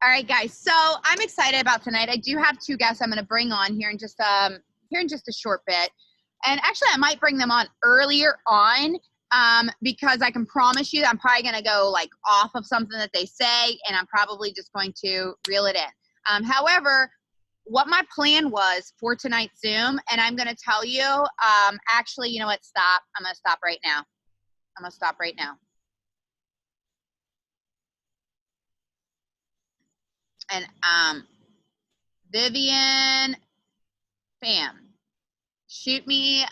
All right, guys. So I'm excited about tonight. I do have two guests I'm going to bring on here in just a short bit, and actually I might bring them on earlier on because I can promise you that I'm probably going to go like off of something that they say, and I'm probably just going to reel it in. However, what my plan was for tonight's Zoom, and I'm going to tell you. Actually, you know what? Stop. I'm going to stop right now. I'm going to stop right now. And Vivian Pham, shoot me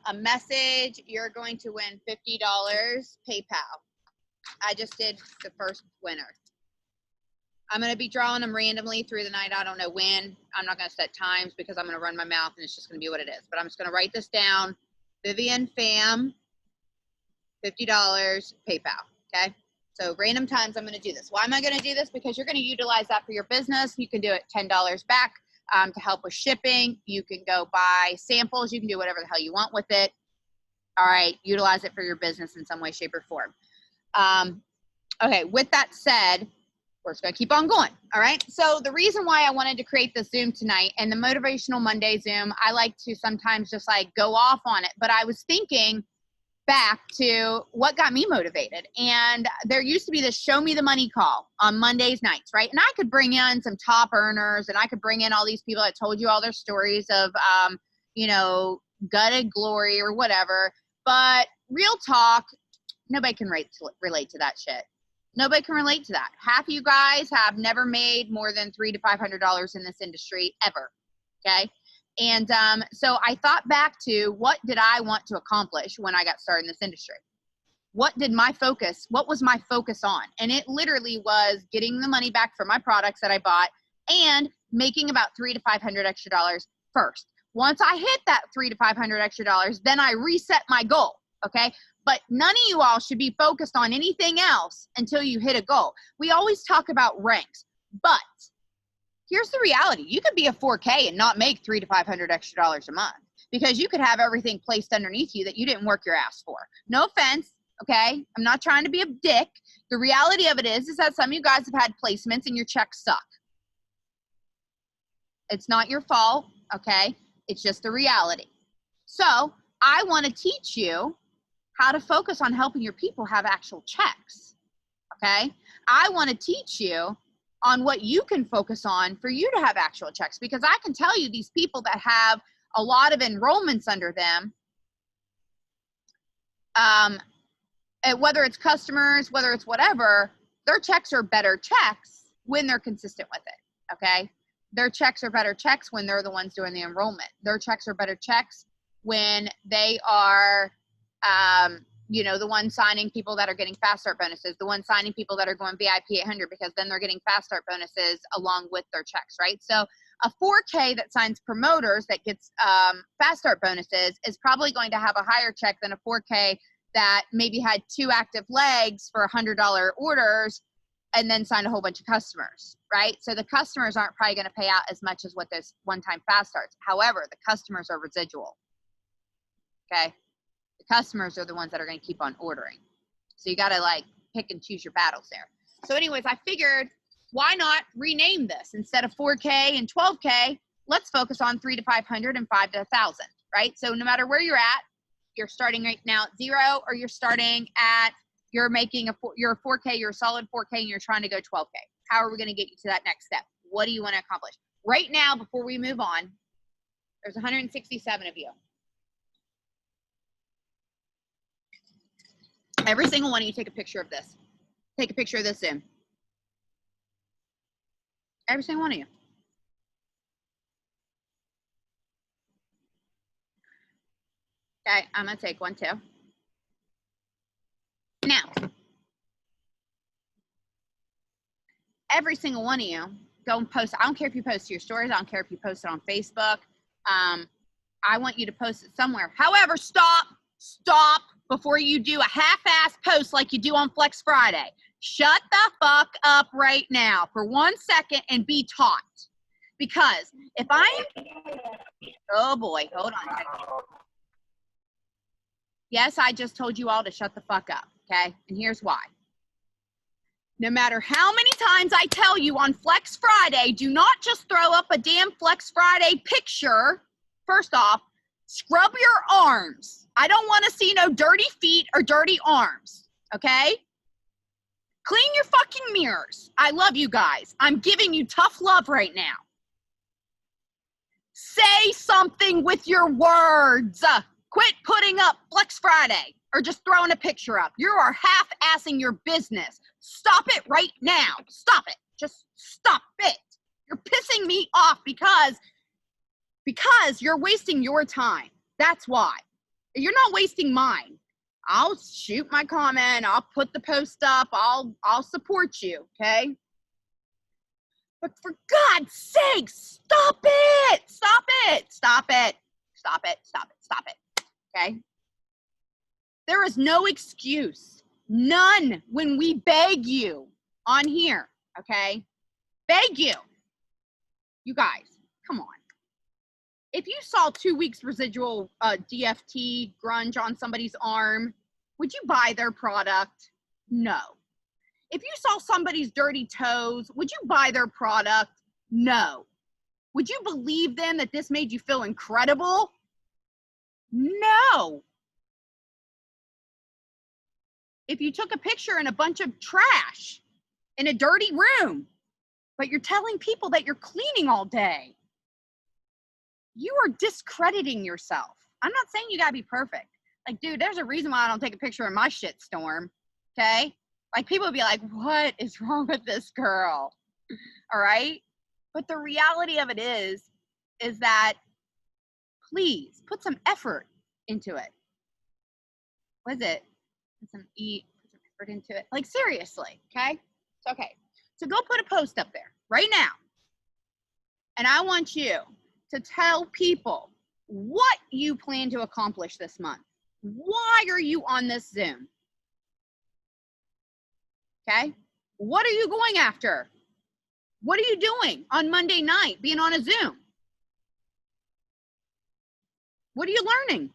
a message. You're going to win $50 PayPal. I just did the first winner. I'm going to be drawing them randomly through the night. I don't know when. I'm not going to set times because I'm going to run my mouth and it's just going to be what it is. But I'm just going to write this down. Vivian Pham, $50 PayPal. Okay. So random times I'm going to do this. Why am I going to do this? Because you're going to utilize that for your business. You can do it $10 back to help with shipping. You can go buy samples. You can do whatever the hell you want with it. All right. Utilize it for your business in some way, shape, or form. Okay. With that said, we're just going to keep on going. All right. So the reason why I wanted to create this Zoom tonight and the Motivational Monday Zoom, I like to sometimes just like go off on it. But I was thinking back to what got me motivated. And there used to be this show me the money call on Mondays nights, right? And I could bring in some top earners and I could bring in all these people that told you all their stories of, gutted glory or whatever. But real talk, nobody can relate to that shit. Nobody can relate to that. Half of you guys have never made more than $300 to $500 in this industry ever. Okay. And so I thought back to what did I want to accomplish when I got started in this industry? What was my focus on? And it literally was getting the money back for my products that I bought and making about $300 to $500 extra dollars first. Once I hit that $300 to $500 extra dollars, then I reset my goal. Okay. But none of you all should be focused on anything else until you hit a goal. We always talk about ranks, but here's the reality. You could be a 4K and not make $300 to $500 extra dollars a month because you could have everything placed underneath you that you didn't work your ass for. No offense, okay? I'm not trying to be a dick. The reality of it is that some of you guys have had placements and your checks suck. It's not your fault, okay? It's just the reality. So I want to teach you how to focus on helping your people have actual checks, okay? I want to teach you on what you can focus on for you to have actual checks, because I can tell you these people that have a lot of enrollments under them, whether it's customers, whether it's whatever, their checks are better checks when they're consistent with it, okay? Their checks are better checks when they're the ones doing the enrollment. Their checks are better checks when they are the one signing people that are getting fast start bonuses, the one signing people that are going VIP 800, because then they're getting fast start bonuses along with their checks, right? So a 4K that signs promoters that gets fast start bonuses is probably going to have a higher check than a 4K that maybe had 2 active legs for $100 orders and then signed a whole bunch of customers, right? So the customers aren't probably going to pay out as much as what those one-time fast starts. However, the customers are residual, okay? The customers are the ones that are going to keep on ordering. So you got to like pick and choose your battles there. So anyways, I figured why not rename this instead of 4K and 12K, let's focus on 300 to 500 and 5 to 1,000, right? So no matter where you're at, you're starting right now at 0 or you're making you're a 4K, you're a solid 4K and you're trying to go 12K. How are we going to get you to that next step? What do you want to accomplish? Right now, before we move on, there's 167 of you. Every single one of you take a picture of this. Take a picture of this Zoom. Every single one of you. Okay, I'm going to take one too. Now, every single one of you, go and post. I don't care if you post to your stories. I don't care if you post it on Facebook. I want you to post it somewhere. However, stop before you do a half-ass post like you do on Flex Friday. Shut the fuck up right now for 1 second and be taught. Because if oh boy, hold on. Yes, I just told you all to shut the fuck up, okay? And here's why. No matter how many times I tell you on Flex Friday, do not just throw up a damn Flex Friday picture. First off, scrub your arms. I don't want to see no dirty feet or dirty arms, okay? Clean your fucking mirrors. I love you guys. I'm giving you tough love right now. Say something with your words. Quit putting up Flex Friday or just throwing a picture up. You are half-assing your business. Stop it right now. Stop it. Just stop it. You're pissing me off because you're wasting your time. That's why. You're not wasting mine. I'll shoot my comment. I'll put the post up. I'll support you, okay? But for God's sake, stop it. Stop it. Stop it. Stop it. Stop it. Stop it. Okay? There is no excuse. None when we beg you on here, okay? Beg you. You guys, come on. If you saw 2 weeks residual DFT grunge on somebody's arm, would you buy their product? No. If you saw somebody's dirty toes, would you buy their product? No. Would you believe then that this made you feel incredible? No. If you took a picture in a bunch of trash in a dirty room, but you're telling people that you're cleaning all day, you are discrediting yourself. I'm not saying you gotta be perfect. Like, dude, there's a reason why I don't take a picture of my shit storm, okay? Like, people would be like, what is wrong with this girl? All right? But the reality of it is that please put some effort into it. What is it? Put some effort into it. Like, seriously, okay? It's okay. So go put a post up there right now. And I want you to tell people what you plan to accomplish this month. Why are you on this Zoom? Okay? What are you going after? What are you doing on Monday night being on a Zoom? What are you learning?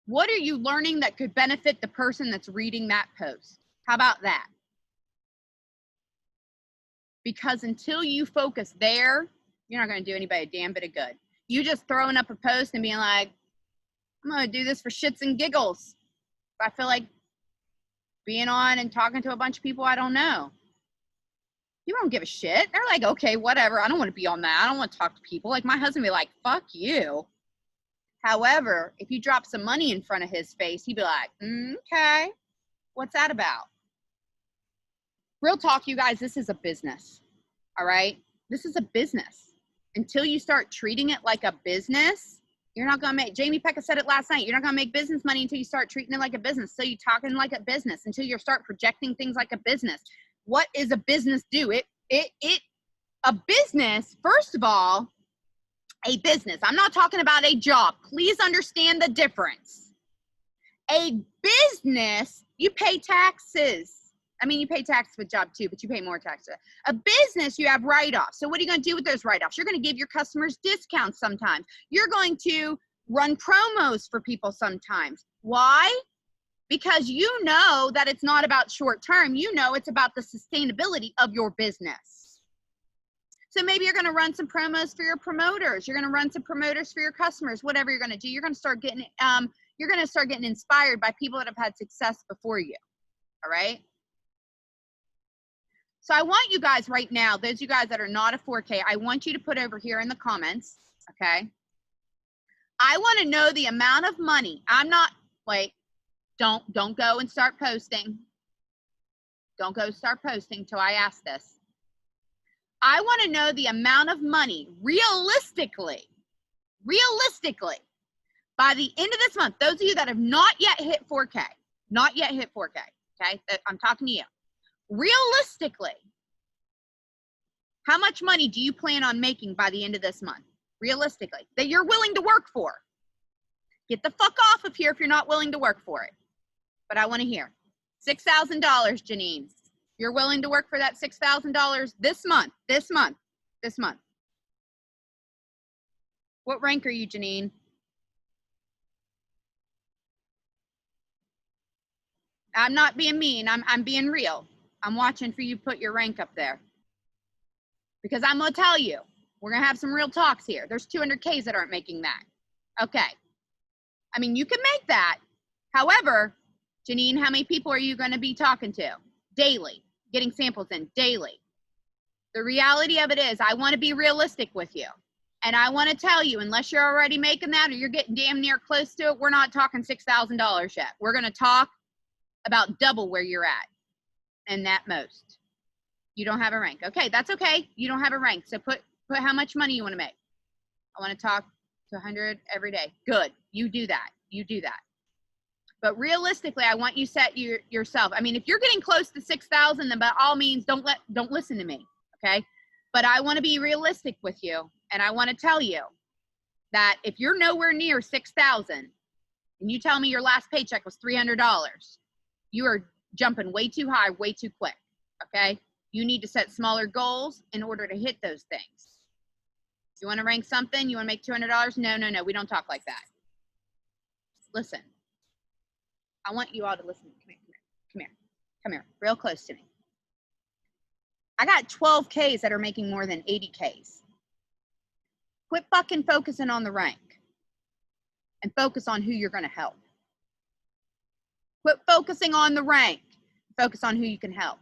What are you learning that could benefit the person that's reading that post? How about that? Because until you focus there, you're not going to do anybody a damn bit of good. You just throwing up a post and being like, I'm going to do this for shits and giggles. I feel like being on and talking to a bunch of people I don't know. You don't give a shit. They're like, okay, whatever. I don't want to be on that. I don't want to talk to people. Like, my husband would be like, fuck you. However, if you drop some money in front of his face, he'd be like, okay, what's that about? Real talk, you guys, this is a business, all right? This is a business. Until you start treating it like a business, you're not going to make, Jamie Pecca said it last night, you're not going to make business money until you start treating it like a business. So you talking like a business, until you start projecting things like a business. What is a business do? A business, first of all, a business. I'm not talking about a job. Please understand the difference. A business, you pay taxes. I mean, you pay taxes with job too, but you pay more taxes. A business, you have write-offs. So what are you going to do with those write-offs? You're going to give your customers discounts sometimes. You're going to run promos for people sometimes. Why? Because you know that it's not about short term. You know it's about the sustainability of your business. So maybe you're going to run some promos for your promoters. You're going to run some promoters for your customers. Whatever you're going to do, you're going to start getting inspired by people that have had success before you. All right. So I want you guys right now, those of you guys that are not a 4K, I want you to put over here in the comments. Okay. I want to know the amount of money. Don't go and start posting. Don't go start posting till I ask this. I want to know the amount of money realistically, by the end of this month, those of you that have not yet hit 4K, okay? I'm talking to you. Realistically, how much money do you plan on making by the end of this month? Realistically, that you're willing to work for. Get the fuck off of here if you're not willing to work for it. But I want to hear. $6,000, Janine. You're willing to work for that $6,000 this month. What rank are you, Janine? I'm not being mean. I'm being real. I'm watching for you to put your rank up there. Because I'm going to tell you, we're going to have some real talks here. There's 200Ks that aren't making that. Okay. I mean, you can make that. However, Janine, how many people are you going to be talking to daily, getting samples in daily? The reality of it is I want to be realistic with you. And I want to tell you, unless you're already making that or you're getting damn near close to it, we're not talking $6,000 yet. We're going to talk about double where you're at and that most. You don't have a rank. Okay, that's okay. You don't have a rank. So put how much money you want to make. I want to talk to 100 every day. Good. You do that. You do that. But realistically, I want you set yourself. I mean, if you're getting close to 6,000, then by all means, don't listen to me. Okay. But I want to be realistic with you. And I want to tell you that if you're nowhere near 6,000 and you tell me your last paycheck was $300, you are jumping way too high, way too quick. Okay. You need to set smaller goals in order to hit those things. You want to rank something? You want to make $200? No. We don't talk like that. Listen. I want you all to listen. Come here. Real close to me. I got 12Ks that are making more than 80Ks. Quit fucking focusing on the rank and focus on who you're going to help. Quit focusing on the rank. Focus on who you can help.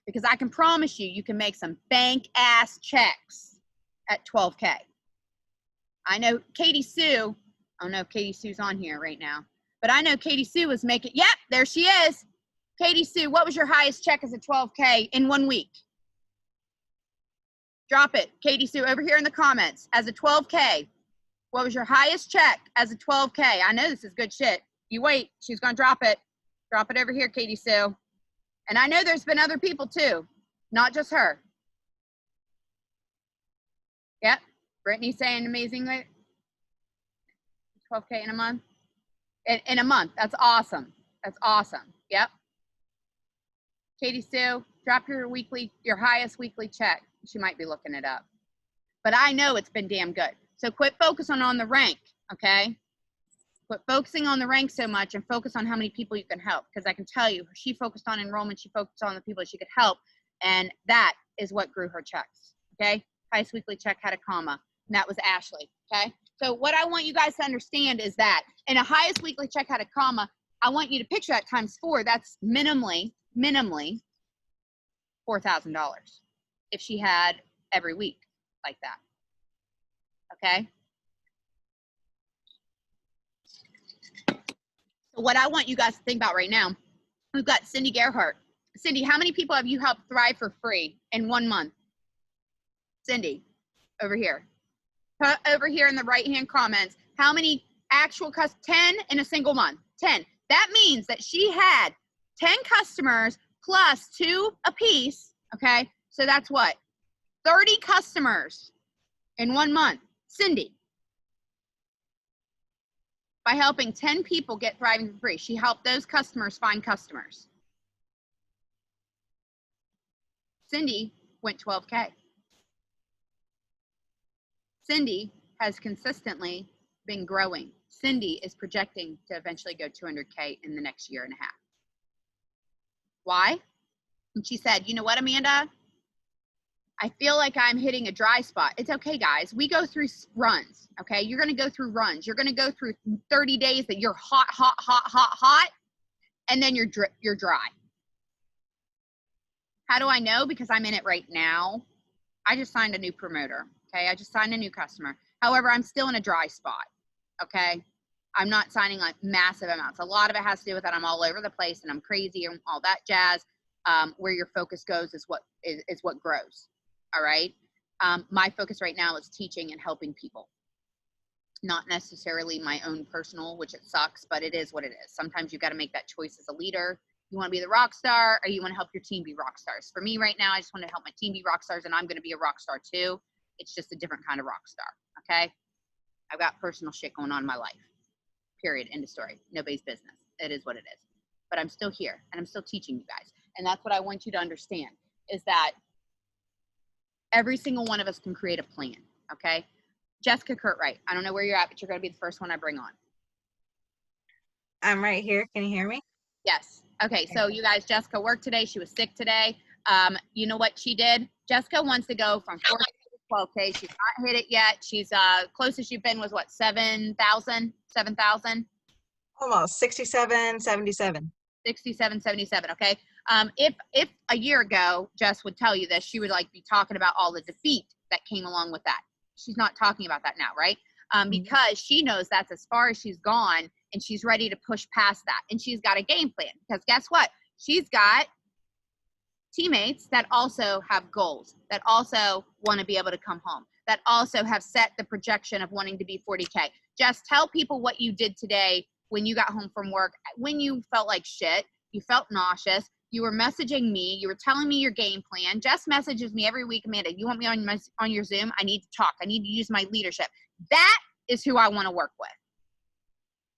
Because I can promise you, you can make some bank-ass checks at 12K. I know Katie Sue, I don't know if Katie Sue's on here right now, but I know Katie Sue was making, yep, there she is. Katie Sue, what was your highest check as a 12K in 1 week? Drop it. Katie Sue, over here in the comments, as a 12K, what was your highest check as a 12K? I know this is good shit. You wait, she's going to drop it. Drop it over here, Katie Sue. And I know there's been other people too, not just her. Yep. Brittany saying amazingly. 12K in a month. In a month. That's awesome. That's awesome. Yep. Katie Sue, drop your highest weekly check. She might be looking it up. But I know it's been damn good. So quit focusing on the rank, okay? Quit focusing on the rank so much and focus on how many people you can help. Because I can tell you, she focused on enrollment. She focused on the people that she could help. And that is what grew her checks, okay? Highest weekly check had a comma. And that was Ashley, okay? So what I want you guys to understand is that in a highest weekly check had a comma, I want you to picture that times 4. That's minimally $4,000 if she had every week like that, okay? So what I want you guys to think about right now, we've got Cindy Gerhardt. Cindy, how many people have you helped thrive for free in 1 month? Cindy, over here. Put over here in the right-hand comments, how many actual 10 in a single month? 10. That means that she had 10 customers plus 2 apiece, okay? So that's what? 30 customers in 1 month. Cindy. By helping 10 people get thriving for free. She helped those customers find customers. Cindy went 12K. Cindy has consistently been growing. Cindy is projecting to eventually go 200K in the next year and a half. Why? And she said, you know what, Amanda? I feel like I'm hitting a dry spot. It's okay, guys. We go through runs, okay? You're going to go through runs. You're going to go through 30 days that you're hot, and then you're dry. How do I know? Because I'm in it right now. I just signed a new promoter, okay? I just signed a new customer. However, I'm still in a dry spot, okay? I'm not signing like massive amounts. A lot of it has to do with that I'm all over the place and I'm crazy and all that jazz. Where your focus goes is what grows. All right. My focus right now is teaching and helping people, not necessarily my own personal, which it sucks, but it is what it is. Sometimes you've got to make that choice as a leader. You want to be the rock star or you want to help your team be rock stars. For me right now, I just want to help my team be rock stars and I'm going to be a rock star too. It's just a different kind of rock star. Okay. I've got personal shit going on in my life, period. End of story. Nobody's business. It is what it is, but I'm still here and I'm still teaching you guys. And that's what I want you to understand is that every single one of us can create a plan, okay? Jessica Curtright, I don't know where you're at, but you're going to be the first one I bring on. I'm right here. Can you hear me? Yes. Okay, so you guys, Jessica worked today. She was sick today. You know what she did? Jessica wants to go from 4K to 12K. She's not hit it yet. She's closest you've been was what, 7,000? 7,000? Almost 67, 77. 67, 77. Okay. If a year ago Jess would tell you this, she would like be talking about all the defeat that came along with that. She's not talking about that now, right? Because she knows that's as far as she's gone, and she's ready to push past that, and she's got a game plan. Because guess what? She's got teammates that also have goals, that also want to be able to come home, that also have set the projection of wanting to be 40K. Just tell people what you did today when you got home from work, when you felt like shit, you felt nauseous, you were messaging me, you were telling me your game plan. Jess messages me every week, Amanda, you want me on your Zoom? I need to talk. I need to use my leadership. That is who I want to work with.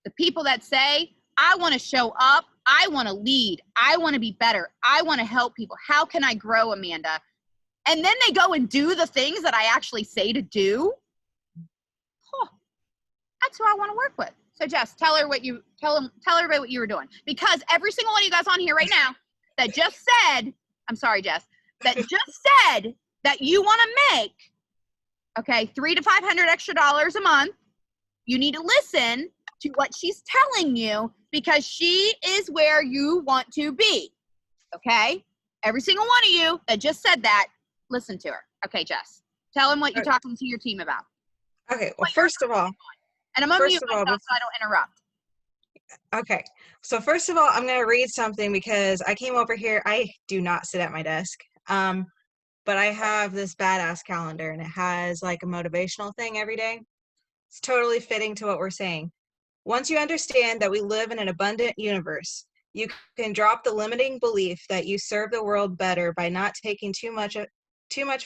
The people that say, I want to show up, I want to lead, I want to be better, I want to help people. How can I grow, Amanda? And then they go and do the things that I actually say to do. That's who I want to work with. So Jess, tell everybody what you were doing, because every single one of you guys on here right now that just said, I'm sorry, Jess, that just said that you want to make, okay, $300 to $500 extra a month. You need to listen to what she's telling you, because she is where you want to be. Okay, every single one of you that just said that, listen to her. Okay, Jess, tell them what you're talking to your team about. Okay, well, first of all, and I'm gonna mute myself so I don't interrupt. Okay, so first of all, I'm going to read something because I came over here. I do not sit at my desk, but I have this badass calendar, and it has like a motivational thing every day. It's totally fitting to what we're saying. Once you understand that we live in an abundant universe, you can drop the limiting belief that you serve the world better by not taking too much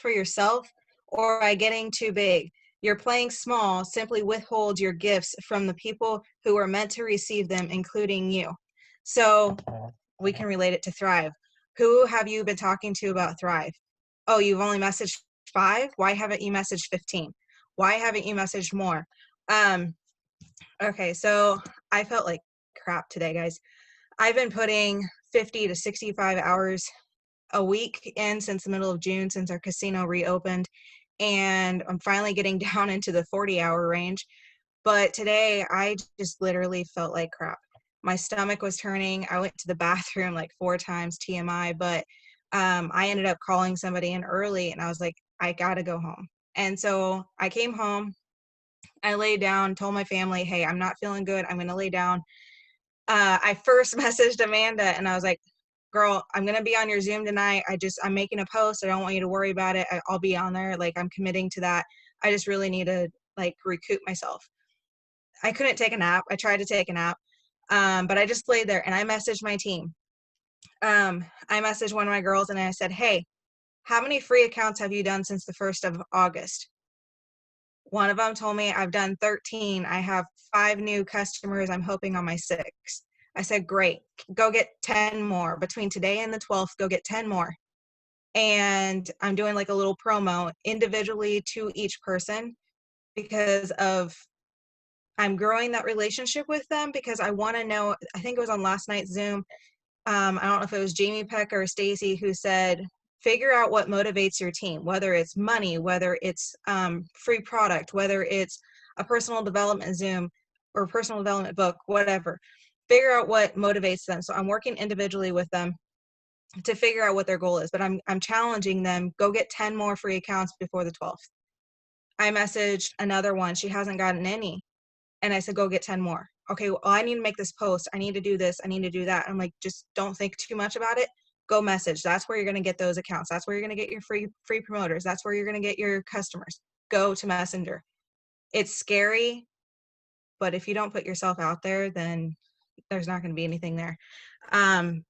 for yourself, or by getting too big. You're playing small. Simply withhold your gifts from the people who are meant to receive them, including you. So we can relate it to Thrive. Who have you been talking to about Thrive? Oh, you've only messaged 5? Why haven't you messaged 15? Why haven't you messaged more? Okay, so I felt like crap today, guys. I've been putting 50 to 65 hours a week in since the middle of June, since our casino reopened, and I'm finally getting down into the 40-hour range. But today I just literally felt like crap. My stomach was turning. I went to the bathroom like 4 times, TMI, but I ended up calling somebody in early, and I was like, I gotta go home. And so I came home, I laid down, told my family, hey, I'm not feeling good, I'm gonna lay down. I first messaged Amanda, and I was like, girl, I'm going to be on your Zoom tonight. I'm making a post. I don't want you to worry about it. I'll be on there. Like, I'm committing to that. I just really need to like recoup myself. I couldn't take a nap. I tried to take a nap. But I just laid there, and I messaged my team. I messaged one of my girls, and I said, hey, how many free accounts have you done since the 1st of August? One of them told me, I've done 13. I have 5 new customers. I'm hoping on my 6th. I said, great, go get 10 more. Between today and the 12th, go get 10 more. And I'm doing like a little promo individually to each person, because of I'm growing that relationship with them, because I want to know. I think it was on last night's Zoom. I don't know if it was Jamie Peck or Stacy who said, figure out what motivates your team, whether it's money, whether it's free product, whether it's a personal development Zoom or personal development book, whatever. Figure out what motivates them. So I'm working individually with them to figure out what their goal is, but I'm challenging them, go get 10 more free accounts before the 12th. I messaged another one. She hasn't gotten any. And I said, go get 10 more. Okay, well, I need to make this post. I need to do this. I need to do that. I'm like, just don't think too much about it. Go message. That's where you're going to get those accounts. That's where you're going to get your free promoters. That's where you're going to get your customers. Go to Messenger. It's scary, but if you don't put yourself out there, then there's not going to be anything there.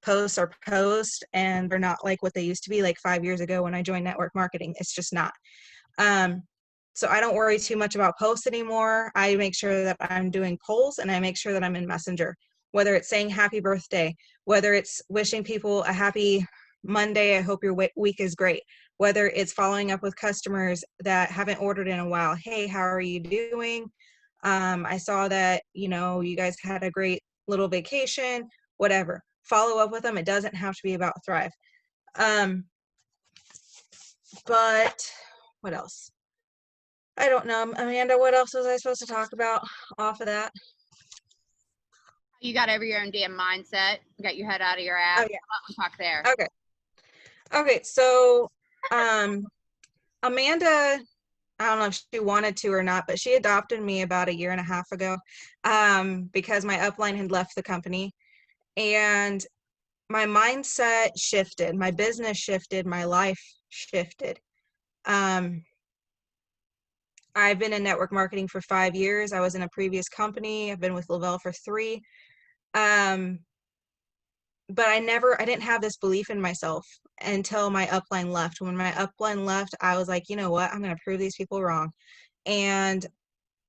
Posts are posts, and they're not like what they used to be like 5 years ago when I joined network marketing. It's just not. So I don't worry too much about posts anymore. I make sure that I'm doing polls, and I make sure that I'm in Messenger, whether it's saying happy birthday, whether it's wishing people a happy Monday, I hope your week is great, whether it's following up with customers that haven't ordered in a while. Hey, how are you doing? I saw that, you guys had a great little vacation, whatever. follow up with them. It doesn't have to be about Thrive. But what else? I don't know. Amanda, what else was I supposed to talk about off of that? You got over your own damn mindset. Got your head out of your ass. Oh, yeah. We'll talk there. Okay. So, Amanda, I don't know if she wanted to or not, but she adopted me about 1.5 years ago, because my upline had left the company, and my mindset shifted, my business shifted, my life shifted. I've been in network marketing for 5 years. I was in a previous company. I've been with Lavelle for 3. But I didn't have this belief in myself until my upline left. When my upline left, I was like, you know what? I'm going to prove these people wrong. And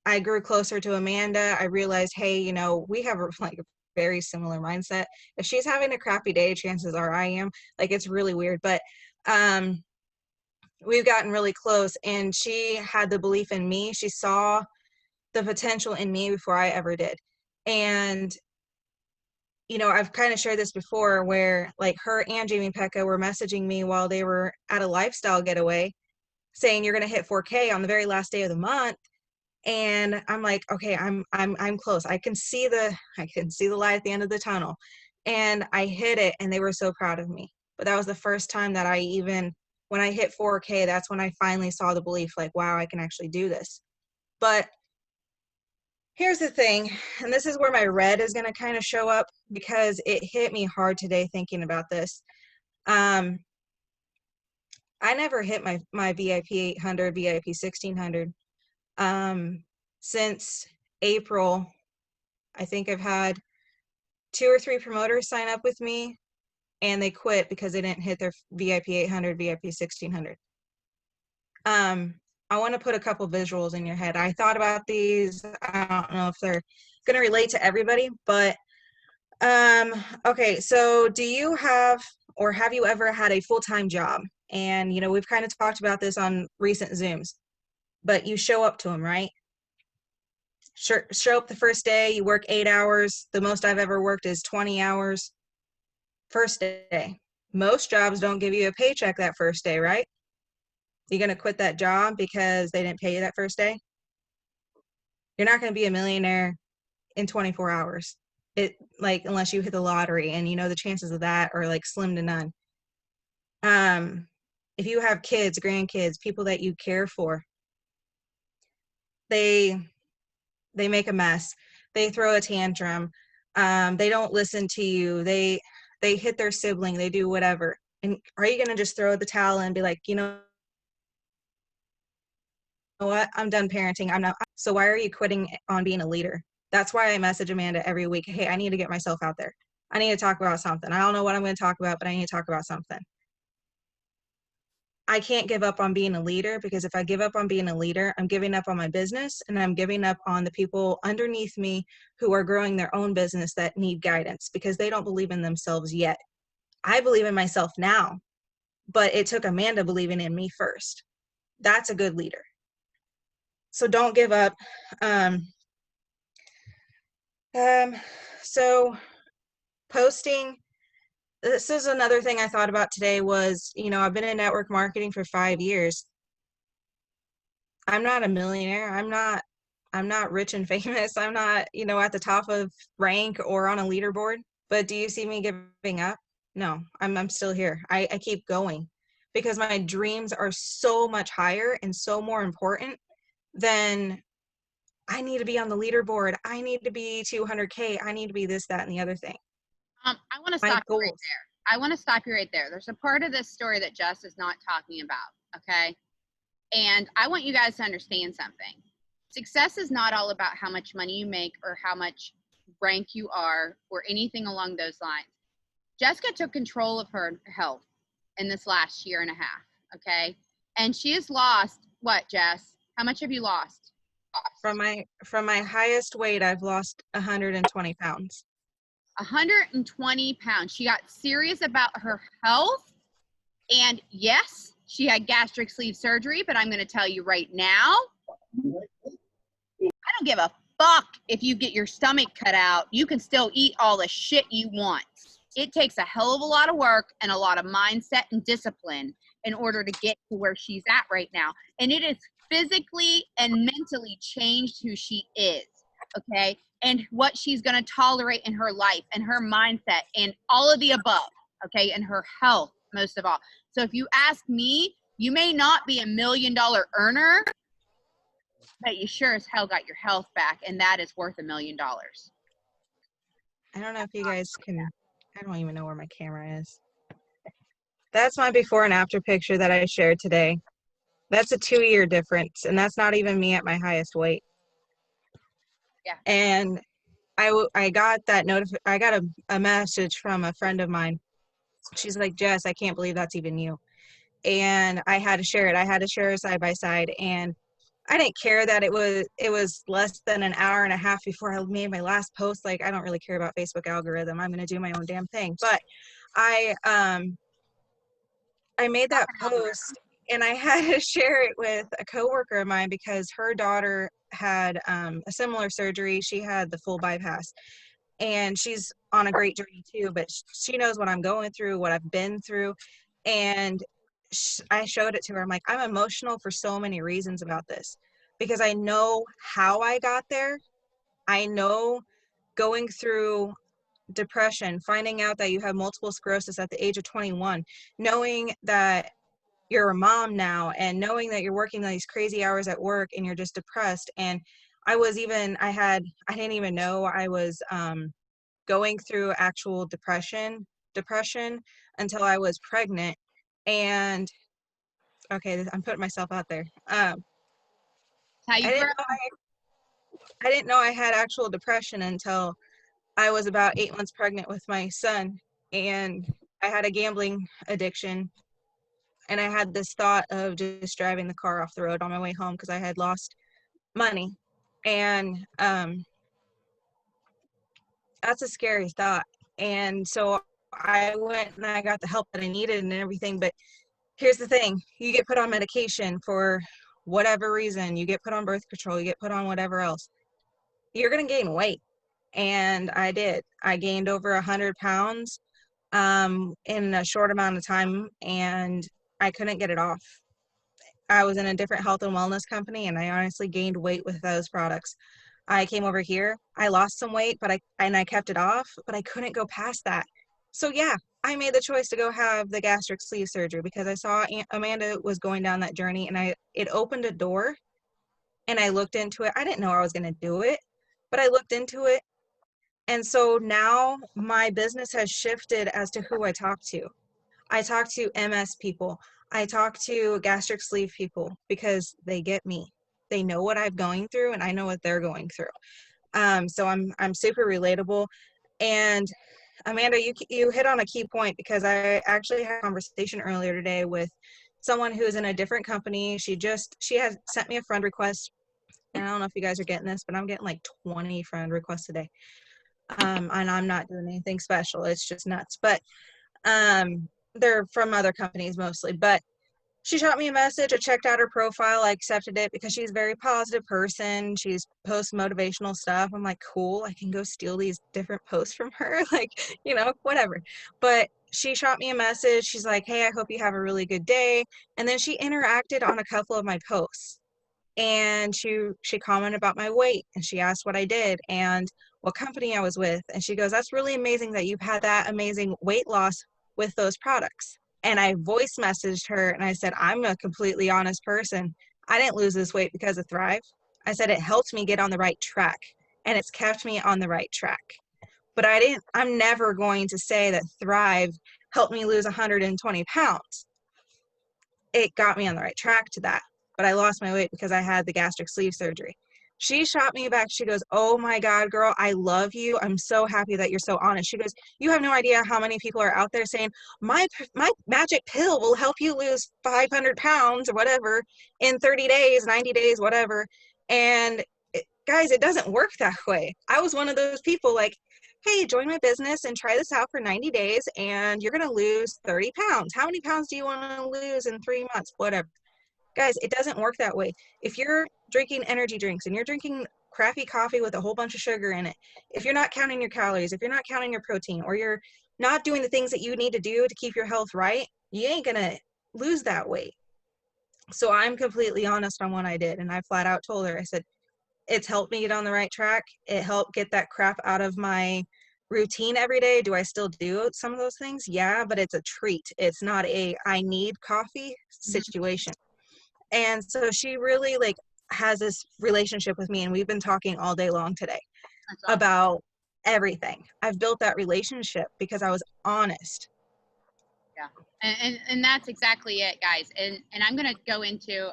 I grew closer to Amanda. I realized, hey, you know, we have like a very similar mindset. If she's having a crappy day, chances are I am. Like, it's really weird. But we've gotten really close, and she had the belief in me. She saw the potential in me before I ever did. And you know, I've kind of shared this before where like her and Jamie Pecca were messaging me while they were at a lifestyle getaway saying you're going to hit 4K on the very last day of the month. And I'm like, okay, I'm close. I can see the light at the end of the tunnel. And I hit it, and they were so proud of me. But that was the first time that when I hit 4K, that's when I finally saw the belief, like, wow, I can actually do this. But here's the thing, and this is where my red is going to kind of show up, because it hit me hard today thinking about this. I never hit my VIP 800, VIP 1600. Since April, I think I've had 2 or 3 promoters sign up with me, and they quit because they didn't hit their VIP 800, VIP 1600. I want to put a couple visuals in your head. I thought about these. I don't know if they're going to relate to everybody, but okay, so do you have, or have you ever had a full-time job? And, you know, we've kind of talked about this on recent Zooms, but you show up to them, right? Show up the first day, you work 8 hours. The most I've ever worked is 20 hours. First day. Most jobs don't give you a paycheck that first day, right? You're going to quit that job because they didn't pay you that first day? You're not going to be a millionaire in 24 hours. Unless you hit the lottery, and you know the chances of that are like slim to none. If you have kids, grandkids, people that you care for, they make a mess. They throw a tantrum. They don't listen to you. They hit their sibling. They do whatever. And are you going to just throw the towel and be like, you know what? I'm done parenting. I'm not. So why are you quitting on being a leader? That's why I message Amanda every week. Hey, I need to get myself out there. I need to talk about something. I don't know what I'm going to talk about, but I need to talk about something. I can't give up on being a leader, because if I give up on being a leader, I'm giving up on my business, and I'm giving up on the people underneath me who are growing their own business that need guidance because they don't believe in themselves yet. I believe in myself now, but it took Amanda believing in me first. That's a good leader. So don't give up. So posting, this is another thing I thought about today was, you know, I've been in network marketing for 5 years. I'm not a millionaire. I'm not rich and famous. I'm not, you know, at the top of rank or on a leaderboard. But do you see me giving up? No, I'm still here. I keep going because my dreams are so much higher and so more important than I need to be on the leaderboard. I need to be 200K. I need to be this, that, and the other thing. I want to stop you right there. I want to stop you right there. There's a part of this story that Jess is not talking about, okay? And I want you guys to understand something. Success is not all about how much money you make or how much rank you are or anything along those lines. Jessica took control of her health in this last 1.5 years, okay? And she has lost, what, Jess? How much have you lost? From my highest weight, I've lost 120 pounds. 120 pounds. She got serious about her health. And yes, she had gastric sleeve surgery, but I'm going to tell you right now, I don't give a fuck if you get your stomach cut out. You can still eat all the shit you want. it takes a hell of a lot of work and a lot of mindset and discipline in order to get to where she's at right now. And it is physically and mentally changed who she is, okay? And what she's going to tolerate in her life and her mindset and all of the above, okay? And her health, most of all. So if you ask me, you may not be $1 million earner, but you sure as hell got your health back, and that is worth $1 million. I don't know if you guys can, I don't even know where my camera is. That's my before and after picture that I shared today. That's a 2-year difference, and that's not even me at my highest weight. Yeah. And I got that I got a message from a friend of mine. She's like, Jess, I can't believe that's even you. And I had to share it. I had to share it side by side. And I didn't care that it was less than an hour and a half before I made my last post. Like, I don't really care about Facebook algorithm. I'm going to do my own damn thing. But I made that post and I had to share it with a coworker of mine because her daughter had a similar surgery. She had the full bypass, and she's on a great journey too, but she knows what I'm going through, what I've been through. And I showed it to her. I'm like, I'm emotional for so many reasons about this because I know how I got there. I know going through depression, finding out that you have multiple sclerosis at the age of 21, knowing that you're a mom now, and knowing that you're working these crazy hours at work and you're just depressed. And I didn't even know I was going through actual depression until I was pregnant. And okay, I'm putting myself out there. How you grow. I didn't know I had actual depression until I was about 8 months pregnant with my son, and I had a gambling addiction, and I had this thought of just driving the car off the road on my way home because I had lost money. And that's a scary thought. And so I went and I got the help that I needed and everything. But here's the thing, you get put on medication for whatever reason, you get put on birth control, you get put on whatever else, you're going to gain weight. And I did. I gained over 100 pounds in a short amount of time, and I couldn't get it off. I was in a different health and wellness company, and I honestly gained weight with those products. I came over here, I lost some weight, but I kept it off, but I couldn't go past that. So yeah, I made the choice to go have the gastric sleeve surgery because I saw Amanda was going down that journey, and it opened a door, and I looked into it. I didn't know I was going to do it, but I looked into it. And so now my business has shifted as to who I talk to. I talk to MS people. I talk to gastric sleeve people because they get me. They know what I'm going through, and I know what they're going through. So I'm super relatable. And Amanda, you hit on a key point because I actually had a conversation earlier today with someone who is in a different company. She has sent me a friend request, and I don't know if you guys are getting this, but I'm getting like 20 friend requests a day. And I'm not doing anything special. It's just nuts. But they're from other companies mostly. But she shot me a message. I checked out her profile. I accepted it because she's a very positive person. She's posts motivational stuff. I'm like, cool, I can go steal these different posts from her. Like, whatever. But she shot me a message. She's like, hey, I hope you have a really good day. And then she interacted on a couple of my posts. And she commented about my weight, and she asked what I did and what company I was with. And she goes, that's really amazing that you've had that amazing weight loss with those products. And I voice messaged her and I said, I'm a completely honest person. I didn't lose this weight because of Thrive. I said it helped me get on the right track, and it's kept me on the right track. But I'm never going to say that Thrive helped me lose 120 pounds. It got me on the right track to that. But I lost my weight because I had the gastric sleeve surgery. She shot me back. She goes, oh my God, girl, I love you. I'm so happy that you're so honest. She goes, you have no idea how many people are out there saying, my magic pill will help you lose 500 pounds or whatever in 30 days, 90 days, whatever. And guys, it doesn't work that way. I was one of those people like, hey, join my business and try this out for 90 days and you're going to lose 30 pounds. How many pounds do you want to lose in 3 months? Whatever. Guys, it doesn't work that way. If you're drinking energy drinks and you're drinking crappy coffee with a whole bunch of sugar in it, if you're not counting your calories, if you're not counting your protein, or you're not doing the things that you need to do to keep your health right, you ain't going to lose that weight. So I'm completely honest on what I did. And I flat out told her, I said, it's helped me get on the right track. It helped get that crap out of my routine every day. Do I still do some of those things? Yeah, but it's a treat. It's not a I need coffee situation. And so she really like has this relationship with me, and we've been talking all day long today That's awesome. about everything. I've built that relationship because I was honest. Yeah. And that's exactly it, guys. And I'm going to go into,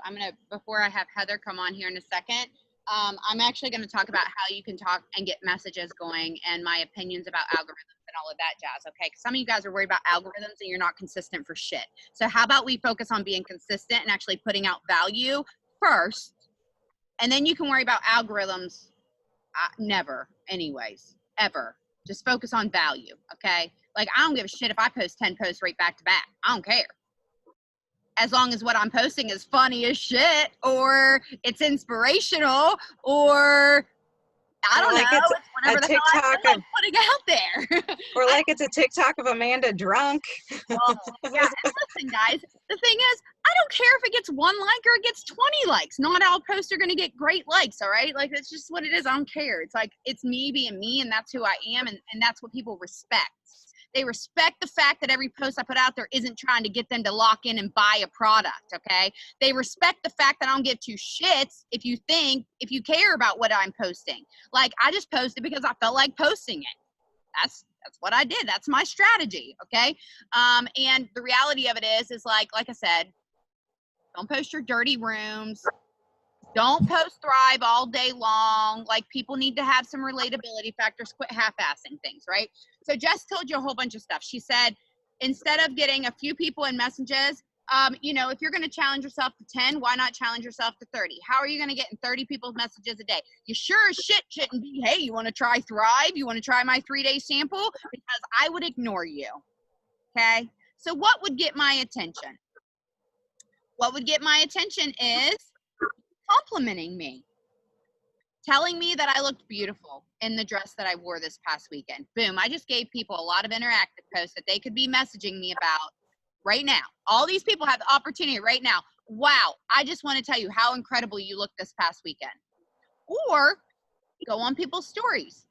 before I have Heather come on here in a second, I'm actually going to talk about how you can talk and get messages going and my opinions about algorithms and all of that jazz. Okay. Because some of you guys are worried about algorithms and you're not consistent for shit. So how about we focus on being consistent and actually putting out value first, and then you can worry about algorithms. Never, anyways, ever. Just focus on value. Okay. Like, I don't give a shit if I post 10 posts right back to back. I don't care. As long as what I'm posting is funny as shit, or it's inspirational, or I don't know, It's it's whatever a the hell I TikTok feel like putting out there. or like it's a TikTok of Amanda drunk. Well, yeah, and listen, guys, the thing is, I don't care if it gets 1 like or it gets 20 likes. Not all posts are going to get great likes, all right? Like, that's just what it is. I don't care. It's like, it's me being me, and that's who I am, and that's what people respect. They respect the fact that every post I put out there isn't trying to get them to lock in and buy a product, okay? They respect the fact that I don't give two shits if you care about what I'm posting. Like, I just posted because I felt like posting it. That's what I did. That's my strategy, okay? And the reality of it is like I said, don't post your dirty rooms. Don't post Thrive all day long. Like, people need to have some relatability factors. Quit half-assing things, right? So Jess told you a whole bunch of stuff. She said, instead of getting a few people in messages, if you're going to challenge yourself to 10, why not challenge yourself to 30? How are you going to get in 30 people's messages a day? You sure as shit shouldn't be, hey, you want to try Thrive? You want to try my 3-day sample? Because I would ignore you, okay? So what would get my attention? What would get my attention is complimenting me, telling me that I looked beautiful in the dress that I wore this past weekend. Boom, I just gave people a lot of interactive posts that they could be messaging me about right now. All these people have the opportunity right now. Wow, I just want to tell you how incredible you looked this past weekend. Or go on people's stories,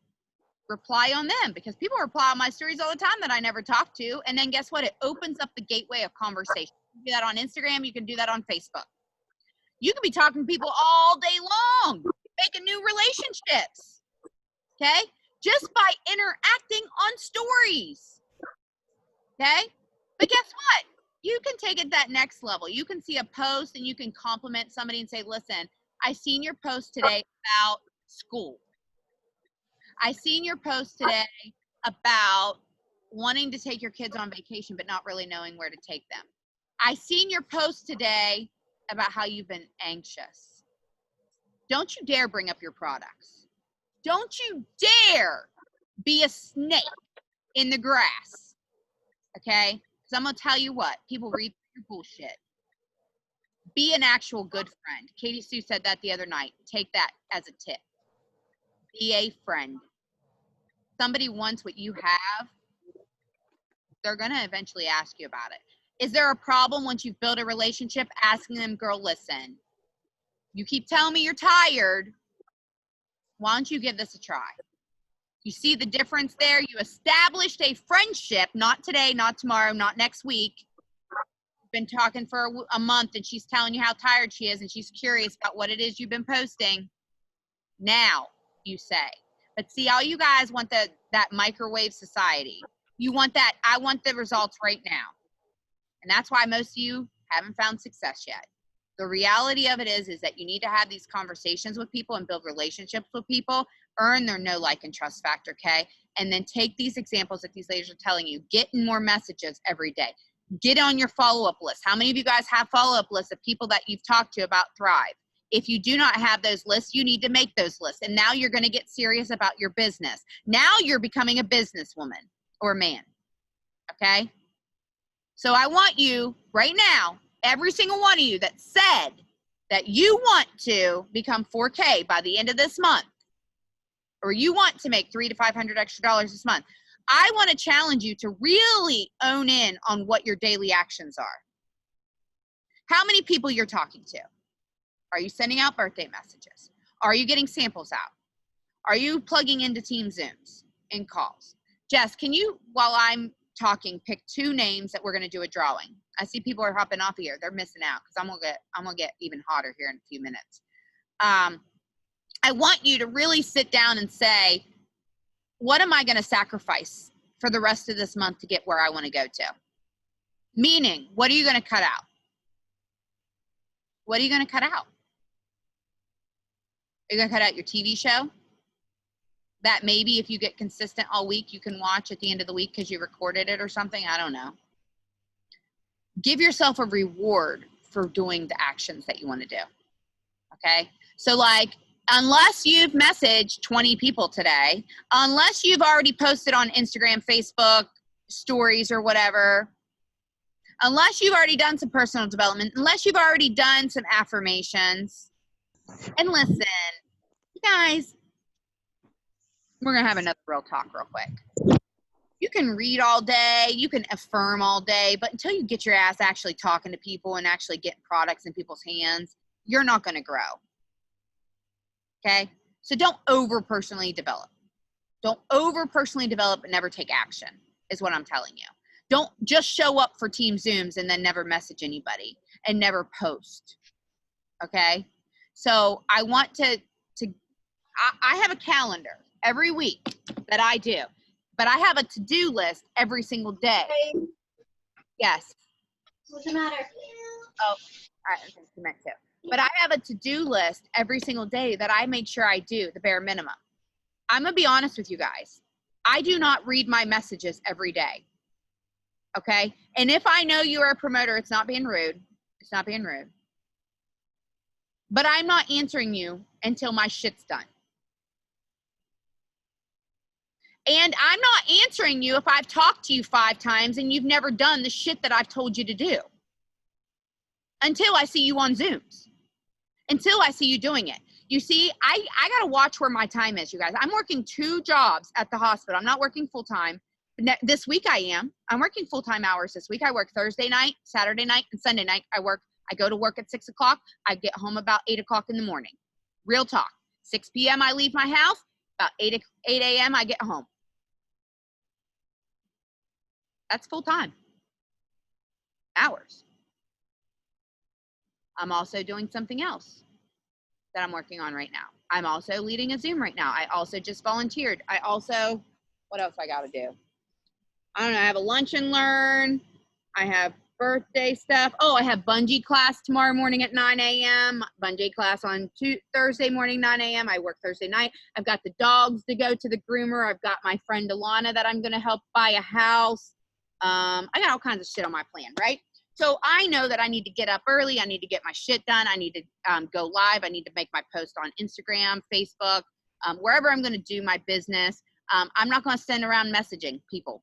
reply on them, because people reply on my stories all the time that I never talk to. And then guess what? It opens up the gateway of conversation. You can do that on Instagram. You can do that on Facebook. You can be talking to people all day long, making new relationships, okay? Just by interacting on stories, okay? But guess what? You can take it that next level. You can see a post and you can compliment somebody and say, listen, I seen your post today about school. I seen your post today about wanting to take your kids on vacation but not really knowing where to take them. I seen your post today about how you've been anxious. Don't you dare bring up your products. Don't you dare be a snake in the grass, okay? Because I'm going to tell you what, people read your bullshit. Be an actual good friend. Katie Sue said that the other night. Take that as a tip. Be a friend. Somebody wants what you have, they're going to eventually ask you about it. Is there a problem once you've built a relationship asking them, girl, listen, you keep telling me you're tired. Why don't you give this a try? You see the difference there? You established a friendship, not today, not tomorrow, not next week. You've been talking for a month and she's telling you how tired she is and she's curious about what it is you've been posting. Now, you say. But see, all you guys want that microwave society. You want that, I want the results right now. And that's why most of you haven't found success yet. The reality of it is that you need to have these conversations with people and build relationships with people, earn their know, like, and trust factor, okay? And then take these examples that these ladies are telling you. Get more messages every day. Get on your follow-up list. How many of you guys have follow-up lists of people that you've talked to about Thrive? If you do not have those lists, you need to make those lists. And now you're going to get serious about your business. Now you're becoming a businesswoman or man, okay? So I want you right now, every single one of you that said that you want to become 4K by the end of this month, or you want to make $300 to $500 extra this month, I want to challenge you to really own in on what your daily actions are. How many people you're talking to? Are you sending out birthday messages? Are you getting samples out? Are you plugging into Team Zooms and calls? Jess, can you, while I'm talking, pick 2 names that we're going to do a drawing? I see people are hopping off here. They're missing out because I'm gonna get even hotter here in a few minutes. I want you to really sit down and say, what am I going to sacrifice for the rest of this month to get where I want to go to? Meaning, what are you going to cut out? What are you going to cut out? Are you going to cut out your TV show? That maybe if you get consistent all week, you can watch at the end of the week because you recorded it or something. I don't know. Give yourself a reward for doing the actions that you want to do. Okay? So like, unless you've messaged 20 people today, unless you've already posted on Instagram, Facebook, stories or whatever, unless you've already done some personal development, unless you've already done some affirmations, and listen, you guys, we're going to have another real talk real quick. You can read all day, you can affirm all day, but until you get your ass actually talking to people and actually getting products in people's hands, you're not going to grow. Okay? So don't over personally develop. Don't over personally develop and never take action, is what I'm telling you. Don't just show up for Team Zooms and then never message anybody and never post. Okay? So I want I have a calendar every week that I do, but I have a to-do list every single day. Yes. What's the matter? Oh, I think you meant to. But I have a to-do list every single day that I make sure I do the bare minimum. I'm going to be honest with you guys. I do not read my messages every day. Okay? And if I know you are a promoter, it's not being rude. It's not being rude. But I'm not answering you until my shit's done. And I'm not answering you if I've talked to you 5 times and you've never done the shit that I've told you to do. Until I see you on Zooms. Until I see you doing it. You see, I got to watch where my time is, you guys. I'm working 2 jobs at the hospital. I'm not working full-time. This week I am. I'm working full-time hours this week. I work Thursday night, Saturday night, and Sunday night. I go to work at 6 o'clock. I get home about 8 o'clock in the morning. Real talk. 6 p.m. I leave my house. About 8 a.m. I get home. That's full-time hours. I'm also doing something else that I'm working on right now. I'm also leading a Zoom right now. I also just volunteered. What else I got to do? I don't know. I have a lunch and learn. I have birthday stuff. Oh, I have bungee class tomorrow morning at 9 a.m. Bungee class on Thursday morning, 9 a.m. I work Thursday night. I've got the dogs to go to the groomer. I've got my friend Alana that I'm going to help buy a house. I got all kinds of shit on my plan, right? So I know that I need to get up early. I need to get my shit done. I need to go live. I need to make my post on Instagram, Facebook, wherever I'm going to do my business. I'm not going to send around messaging people.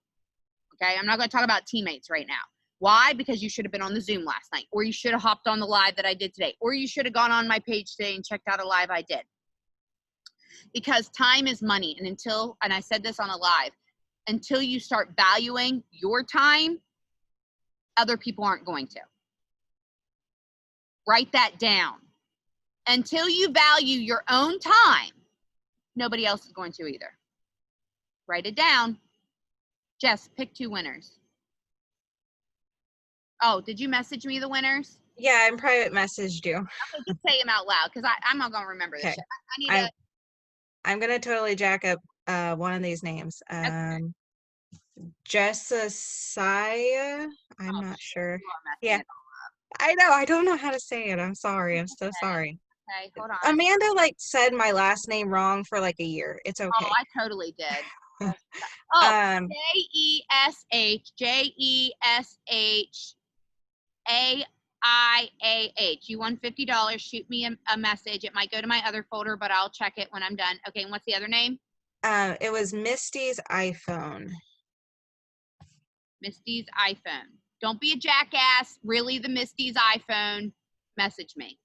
Okay. I'm not going to talk about teammates right now. Why? Because you should have been on the Zoom last night, or you should have hopped on the live that I did today, or you should have gone on my page today and checked out a live I did. Because time is money. And I said this on a live, until you start valuing your time, other people aren't going to. Write that down. Until you value your own time, nobody else is going to either. Write it down. Jess, pick 2 winners. Oh, did you message me the winners? Yeah, I private messaged you. Okay, just say them out loud because I'm not going to remember this Okay. shit. I'm going to totally jack up one of these names. Okay. Jessiah. I'm not sure. Yeah. It. I know. I don't know how to say it. I'm sorry. I'm so sorry. Okay, hold on. Amanda said my last name wrong for a year. It's okay. Oh, I totally did. Oh, JESHAIAH. You won $50. Shoot me a message. It might go to my other folder, but I'll check it when I'm done. Okay, and what's the other name? It was Misty's iPhone. Misty's iPhone. Don't be a jackass. Really, the Misty's iPhone. Message me.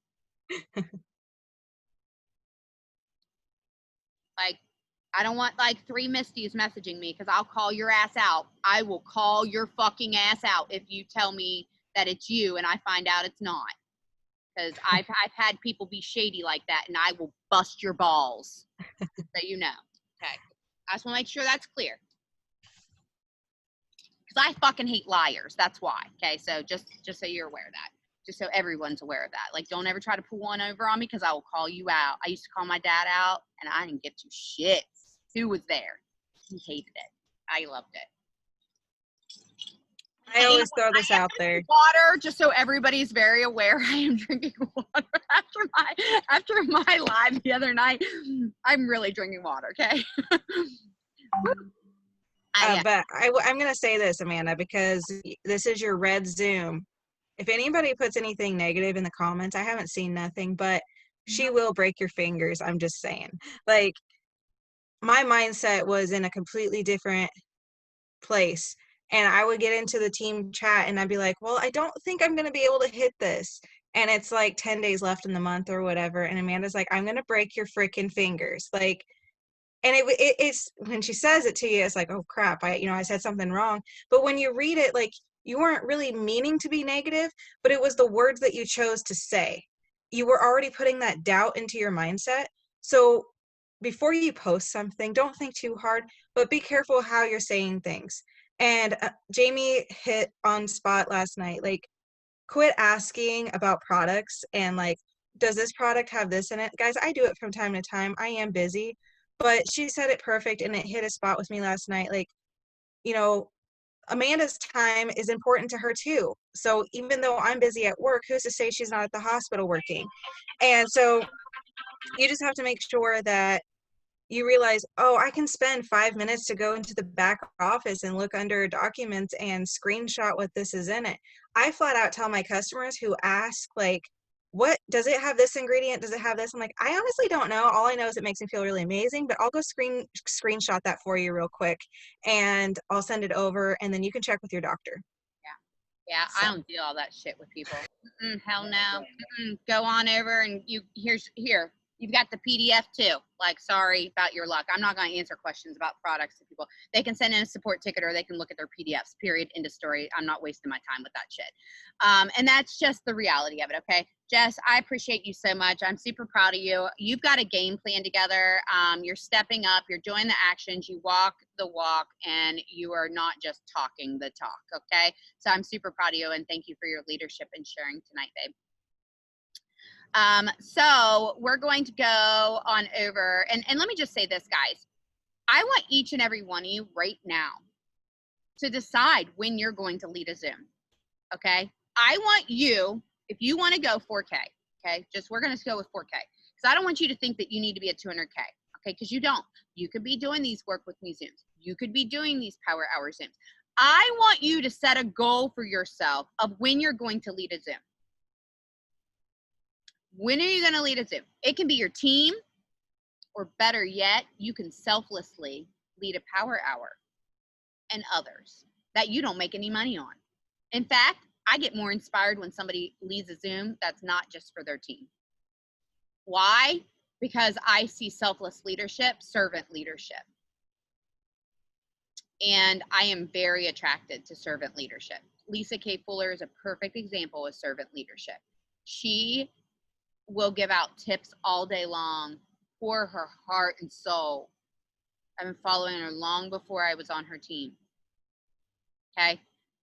I don't want like 3 Misties messaging me because I'll call your ass out. I will call your fucking ass out if you tell me that it's you and I find out it's not. Because I've had people be shady like that, and I will bust your balls. So you know. Okay. I just want to make sure that's clear. Because I fucking hate liars. That's why. Okay. So just so you're aware of that. Just so everyone's aware of that. Like, don't ever try to pull one over on me because I will call you out. I used to call my dad out, and I didn't get to shit. Who was there? He hated it. I loved it. I always throw this out there. Water, just so everybody's very aware. I am drinking water after my live the other night. I'm really drinking water. Okay. But I'm going to say this, Amanda, because this is your red Zoom. If anybody puts anything negative in the comments, I haven't seen nothing, but she will break your fingers. I'm just saying. Like, my mindset was in a completely different place. And I would get into the team chat and I'd be like, well, I don't think I'm going to be able to hit this. And it's like 10 days left in the month or whatever. And Amanda's like, I'm going to break your freaking fingers. Like, and it's when she says it to you, it's like, oh crap, I said something wrong. But when you read it, like, you weren't really meaning to be negative, but it was the words that you chose to say. You were already putting that doubt into your mindset. So before you post something, don't think too hard, but be careful how you're saying things. And Jamie hit on spot last night. Like, quit asking about products and like, does this product have this in it? Guys, I do it from time to time. I am busy, but she said it perfect and it hit a spot with me last night. Like, Amanda's time is important to her too. So even though I'm busy at work, who's to say she's not at the hospital working? And so you just have to make sure that you realize, oh, I can spend 5 minutes to go into the back office and look under documents and screenshot what this is in it. I flat out tell my customers who ask, like, what does it have, this ingredient? Does it have this? I'm like, I honestly don't know. All I know is it makes me feel really amazing, but I'll go screenshot that for you real quick and I'll send it over and then you can check with your doctor. Yeah, so. I don't do all that shit with people. Hell no. Go on over and here. You've got the PDF too. Like, sorry about your luck. I'm not going to answer questions about products to people. They can send in a support ticket or they can look at their PDFs, period, end of story. I'm not wasting my time with that shit. And that's just the reality of it, okay? Jess, I appreciate you so much. I'm super proud of you. You've got a game plan together. You're stepping up. You're doing the actions. You walk the walk, and you are not just talking the talk, okay? So I'm super proud of you, and thank you for your leadership and sharing tonight, babe. So we're going to go on over, and let me just say this, guys. I want each and every one of you right now to decide when you're going to lead a Zoom, okay? I want you, if you want to go 4K, okay, we're going to go with 4K, because I don't want you to think that you need to be at 200K, okay, because you don't. You could be doing these work with me Zooms. You could be doing these power hour Zooms. I want you to set a goal for yourself of when you're going to lead a Zoom. When are you going to lead a Zoom? It can be your team, or better yet, you can selflessly lead a power hour and others that you don't make any money on. In fact, I get more inspired when somebody leads a Zoom that's not just for their team. Why? Because I see selfless leadership, servant leadership. And I am very attracted to servant leadership. Lisa K. Fuller is a perfect example of servant leadership. She will give out tips all day long for her heart and soul. I've been following her long before I was on her team. Okay?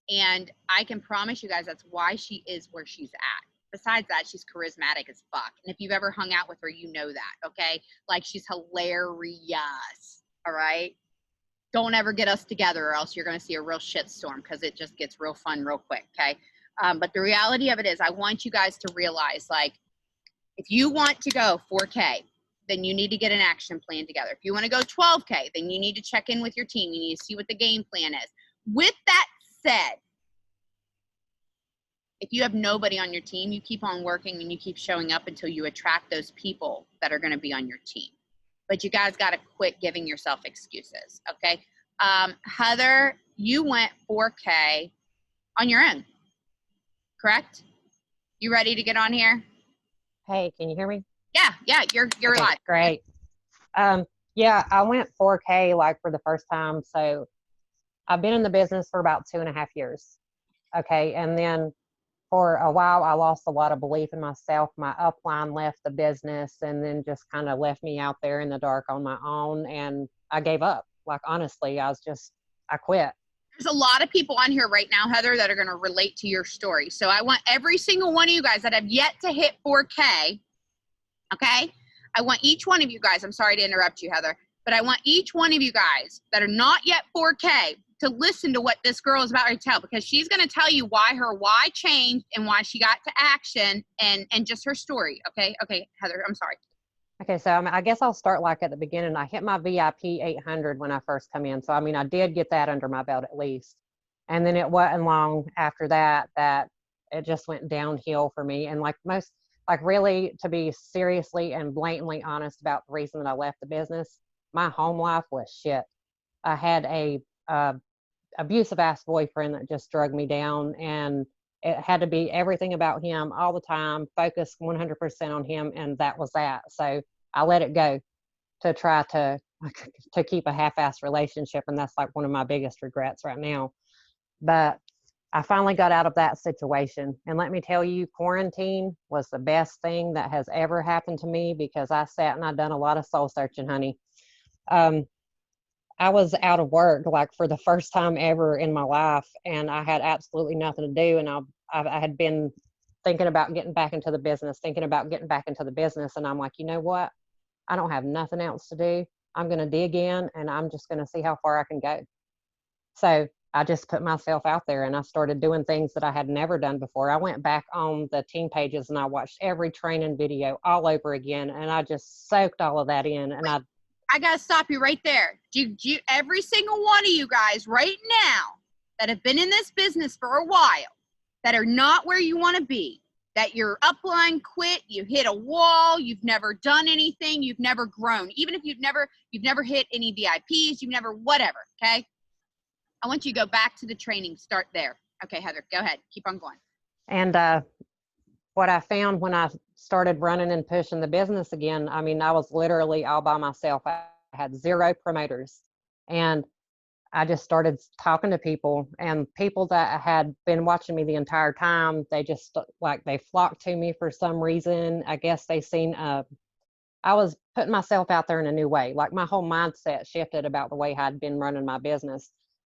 And I can promise you guys that's why she is where she's at. Besides that, she's charismatic as fuck. And if you've ever hung out with her, you know that, okay? Like, she's hilarious, all right? Don't ever get us together or else you're going to see a real shitstorm, because it just gets real fun real quick, okay? But the reality of it is, I want you guys to realize, like, if you want to go 4K, then you need to get an action plan together. If you want to go 12K, then you need to check in with your team. You need to see what the game plan is. With that said, if you have nobody on your team, you keep on working and you keep showing up until you attract those people that are going to be on your team. But you guys got to quit giving yourself excuses, okay? Heather, you went 4K on your own, correct? You ready to get on here? Hey, can you hear me? Yeah, you're okay, live. Great. Yeah, I went 4K like for the first time. So I've been in the business for about 2.5 years. Okay. And then for a while, I lost a lot of belief in myself. My upline left the business and then just kind of left me out there in the dark on my own. And I gave up. Like, honestly, I quit. There's a lot of people on here right now, Heather, that are going to relate to your story. So I want every single one of you guys that have yet to hit 4K, okay? I want each one of you guys, I'm sorry to interrupt you, Heather, but I want each one of you guys that are not yet 4K to listen to what this girl is about to tell, because she's going to tell you why her why changed and why she got to action and just her story, okay? Okay, Heather, I'm sorry. Okay, so I guess I'll start like at the beginning. I hit my VIP 800 when I first come in. So, I mean, I did get that under my belt at least. And then it wasn't long after that it just went downhill for me. And like really, to be seriously and blatantly honest about the reason that I left the business, my home life was shit. I had a abusive ass boyfriend that just drug me down, and it had to be everything about him all the time, focus 100% on him, and that was that. So I let it go to try to keep a half-assed relationship, and that's like one of my biggest regrets right now. But I finally got out of that situation, and let me tell you, quarantine was the best thing that has ever happened to me, because I sat and I've done a lot of soul searching, honey. I was out of work like for the first time ever in my life, and I had absolutely nothing to do. And I had been thinking about getting back into the business, and I'm like, you know what? I don't have nothing else to do. I'm going to dig in, and I'm just going to see how far I can go. So I just put myself out there, and I started doing things that I had never done before. I went back on the team pages and I watched every training video all over again, and I just soaked all of that in. And I got to stop you right there. Every single one of you guys right now that have been in this business for a while, that are not where you want to be, that your upline quit, you hit a wall, you've never done anything, you've never grown. Even if you've never hit any VIPs, you've never whatever, okay? I want you to go back to the training, start there. Okay, Heather, go ahead. Keep on going. And what I found when I started running and pushing the business again, I mean, I was literally all by myself. I had 0 promoters, and I just started talking to people, and people that had been watching me the entire time, they just like, they flocked to me for some reason. I guess they seen, I was putting myself out there in a new way. Like, my whole mindset shifted about the way I'd been running my business.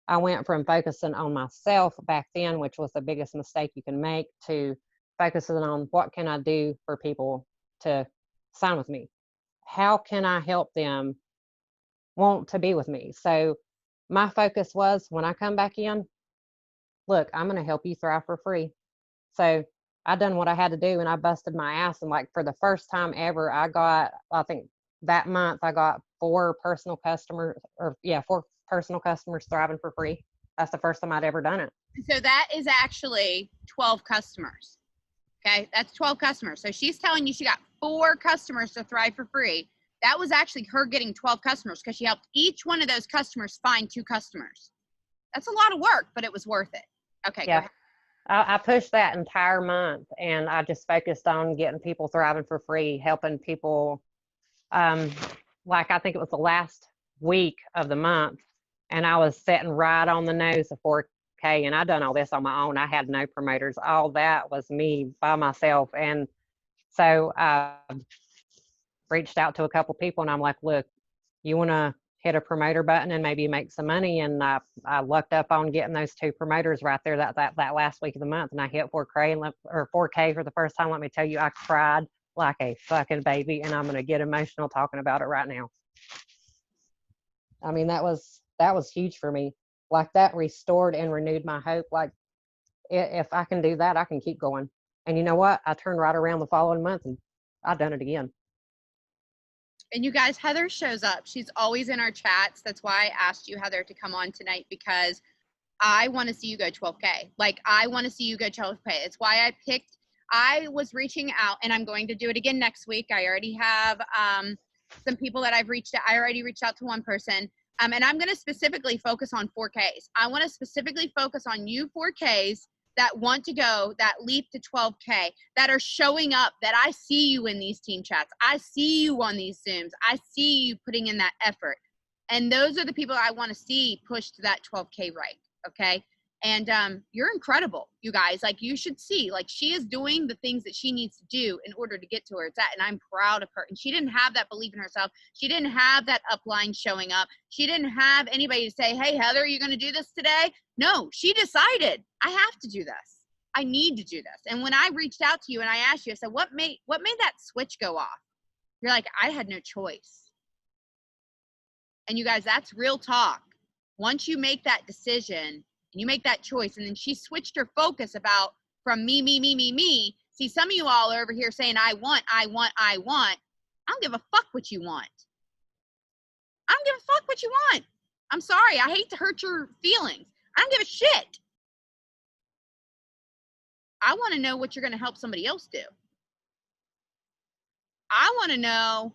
I went from focusing on myself back then, which was the biggest mistake you can make, to focusing on what can I do for people to sign with me? How can I help them want to be with me? So my focus was, when I come back in, look, I'm going to help you thrive for free. So I done what I had to do, and I busted my ass. And like, for the first time ever, I think that month I got 4 personal customers, 4 personal customers thriving for free. That's the first time I'd ever done it. So that is actually 12 customers. Okay, that's 12 customers. So she's telling you she got 4 customers to thrive for free. That was actually her getting 12 customers, because she helped each one of those customers find 2 customers. That's a lot of work, but it was worth it. Okay, Yeah. go ahead. I pushed that entire month, and I just focused on getting people thriving for free, helping people. Like, I think it was the last week of the month, and I was sitting right on the nose of 4K, and I done all this on my own. I had no promoters. All that was me by myself. And so I reached out to a couple people, and I'm like, look, you want to hit a promoter button and maybe make some money? And I lucked up on getting those 2 promoters right there that last week of the month, and I hit 4K for the first time. Let me tell you, I cried like a fucking baby, and I'm going to get emotional talking about it right now. I mean, that was huge for me. Like, that restored and renewed my hope. Like, if I can do that, I can keep going. And you know what? I turned right around the following month, and I've done it again. And you guys, Heather shows up. She's always in our chats. That's why I asked you, Heather, to come on tonight, because I want to see you go 12K. Like, I want to see you go 12K. It's why I was reaching out, and I'm going to do it again next week. I already have some people that I've reached out. I already reached out to one person. And I'm going to specifically focus on 4Ks. I want to specifically focus on you 4Ks that want to go that leap to 12K, that are showing up, that I see you in these team chats. I see you on these Zooms. I see you putting in that effort. And those are the people I want to see push to that 12K rank. Okay. And you're incredible, you guys. Like, you should see, like, she is doing the things that she needs to do in order to get to where it's at. And I'm proud of her. And she didn't have that belief in herself. She didn't have that upline showing up. She didn't have anybody to say, hey, Heather, are you going to do this today? No, she decided, I have to do this. I need to do this. And when I reached out to you and I asked you, I said, what made that switch go off? You're like, I had no choice. And you guys, that's real talk. Once you make that decision, you make that choice, and then she switched her focus from me. See, some of you all are over here saying, I want. I don't give a fuck what you want. I don't give a fuck what you want. I'm sorry. I hate to hurt your feelings. I don't give a shit. I want to know what you're going to help somebody else do. I want to know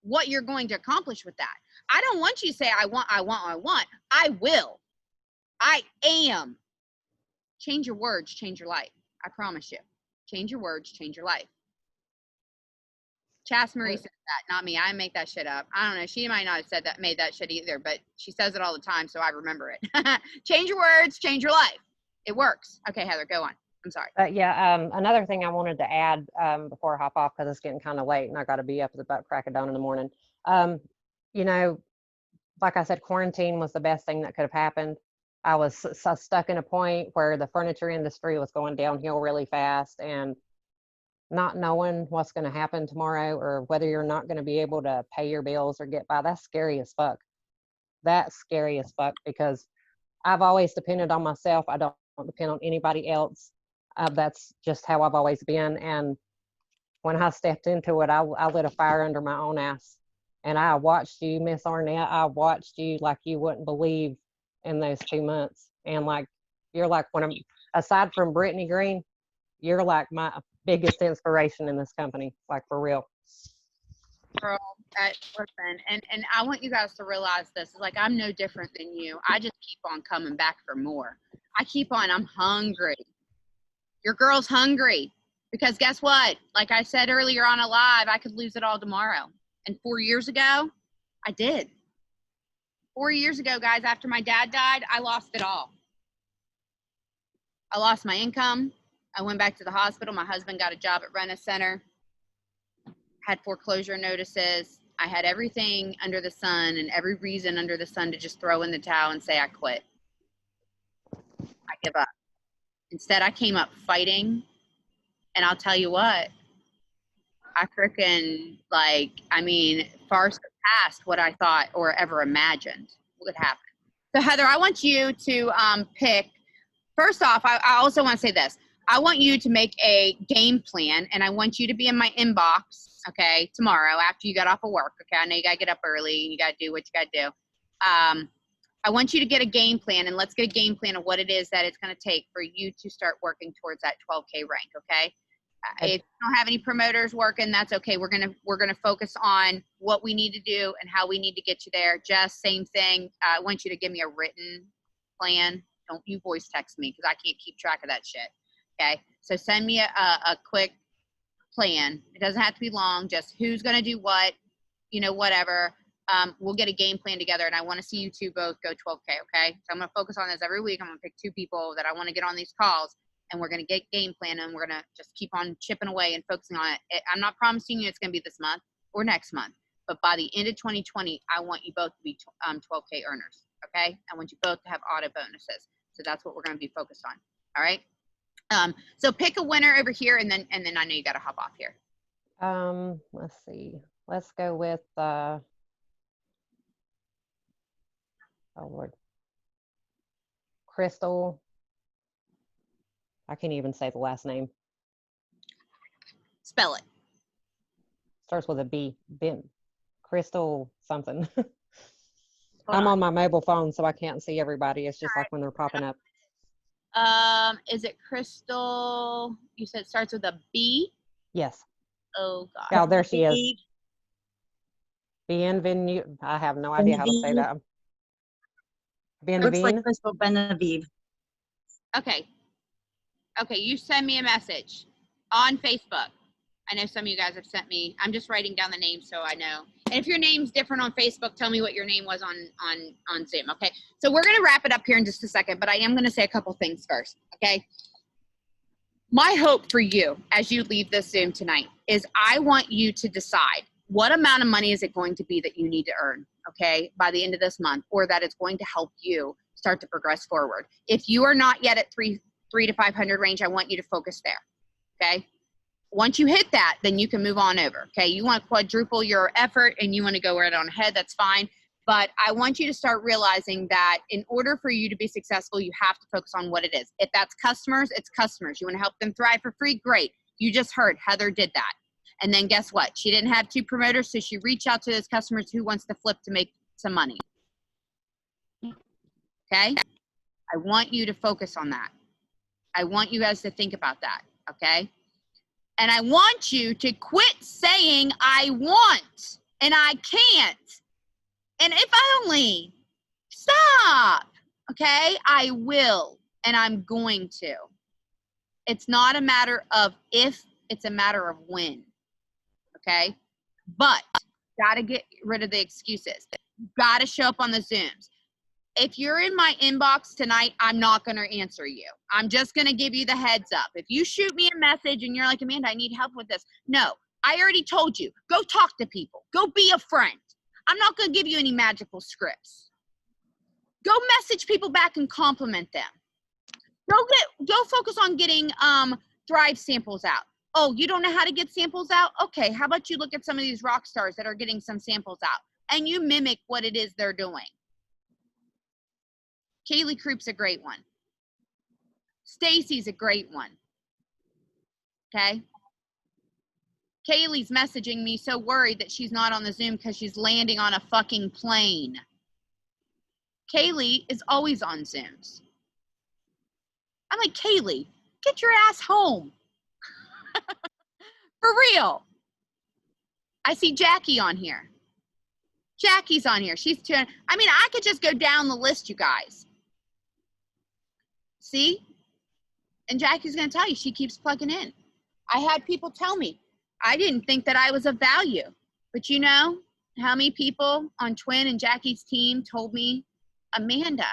what you're going to accomplish with that. I don't want you to say, I want. I will. I am. Change your words, change your life. I promise you. Change your words, change your life. Chas Marie said that, not me. I make that shit up. I don't know. She might not have made that shit either, but she says it all the time, so I remember it. Change your words, change your life. It works. Okay, Heather, go on. I'm sorry. Another thing I wanted to add before I hop off, because it's getting kind of late and I got to be up at about crack of dawn in the morning. You know, like I said, quarantine was the best thing that could have happened. I was so stuck in a point where the furniture industry was going downhill really fast, and not knowing what's going to happen tomorrow or whether you're not going to be able to pay your bills or get by. That's scary as fuck. That's scary as fuck, because I've always depended on myself. I don't depend on anybody else. That's just how I've always been. And when I stepped into it, I lit a fire under my own ass. And I watched you, Miss Arnett. I watched you like you wouldn't believe in those 2 months. And like, you're like aside from Brittany Green, you're like my biggest inspiration in this company, like for real. Girl, listen, and I want you guys to realize this. Like, I'm no different than you. I just keep on coming back for more. I'm hungry. Your girl's hungry. Because guess what? Like I said earlier on a live, I could lose it all tomorrow. And 4 years ago, I did. 4 years ago, guys, after my dad died, I lost it all. I lost my income. I went back to the hospital. My husband got a job at Rent-A-Center. Had foreclosure notices. I had everything under the sun and every reason under the sun to just throw in the towel and say I quit. I give up. Instead, I came up fighting. And I'll tell you what, I freaking, far surpassed what I thought or ever imagined would happen. So Heather, I want you to pick, first off, I also want to say this. I want you to make a game plan, and I want you to be in my inbox, okay, tomorrow after you got off of work, okay? I know you got to get up early and you got to do what you got to do. I want you to get a game plan, and let's get a game plan of what it is that it's going to take for you to start working towards that 12K rank, okay? If you don't have any promoters working, that's okay. We're gonna focus on what we need to do and how we need to get you there. Just same thing. I want you to give me a written plan. Don't you voice text me, because I can't keep track of that shit. Okay, so send me a quick plan. It doesn't have to be long. Just who's gonna do what, whatever. We'll get a game plan together, and I want to see you two both go 12K. Okay, so I'm gonna focus on this every week. I'm gonna pick 2 people that I want to get on these calls. And we're going to get game plan, and we're going to just keep on chipping away and focusing on it. I'm not promising you it's going to be this month or next month, but by the end of 2020, I want you both to be 12K earners, okay? I want you both to have auto bonuses. So that's what we're going to be focused on, all right? So pick a winner over here, and then I know you got to hop off here. Let's see. Let's go with, oh Lord, Crystal. I can't even say the last name. Spell it. Starts with a B. Ben. Crystal something. I'm on my mobile phone, so I can't see everybody. It's just like when they're popping up. Is it Crystal? You said it starts with a B? Yes. Oh, God. Oh, there she is. Bienvenue. I have no idea how to say that. Looks like Crystal Benavieve. Okay. Okay, you send me a message on Facebook. I know some of you guys have sent me. I'm just writing down the names so I know. And if your name's different on Facebook, tell me what your name was on Zoom, okay? So we're going to wrap it up here in just a second, but I am going to say a couple things first, okay? My hope for you as you leave this Zoom tonight is I want you to decide what amount of money is it going to be that you need to earn, okay, by the end of this month, or that it's going to help you start to progress forward. If you are not yet at three to 500 range, I want you to focus there, okay? Once you hit that, then you can move on over, okay? You want to quadruple your effort and you want to go right on ahead, that's fine. But I want you to start realizing that in order for you to be successful, you have to focus on what it is. If that's customers, it's customers. You want to help them thrive for free? Great. You just heard Heather did that. And then guess what? She didn't have 2 promoters, so she reached out to those customers who wants to flip to make some money. Okay? I want you to focus on that. I want you guys to think about that, okay? And I want you to quit saying I want and I can't. And if only, stop, okay? I will and I'm going to. It's not a matter of if, it's a matter of when, okay? But gotta get rid of the excuses. Gotta show up on the Zooms. If you're in my inbox tonight, I'm not going to answer you. I'm just going to give you the heads up. If you shoot me a message and you're like, Amanda, I need help with this. No, I already told you. Go talk to people. Go be a friend. I'm not going to give you any magical scripts. Go message people back and compliment them. Go focus on getting Thrive samples out. Oh, you don't know how to get samples out? Okay, how about you look at some of these rock stars that are getting some samples out and you mimic what it is they're doing. Kaylee Kroup's a great one. Stacy's a great one. Okay? Kaylee's messaging me so worried that she's not on the Zoom because she's landing on a fucking plane. Kaylee is always on Zooms. I'm like, Kaylee, get your ass home. For real. I see Jackie on here. Jackie's on here. She's I mean, I could just go down the list, you guys. See? And Jackie's going to tell you, she keeps plugging in. I had people tell me, I didn't think that I was of value. But you know how many people on Twin and Jackie's team told me, Amanda,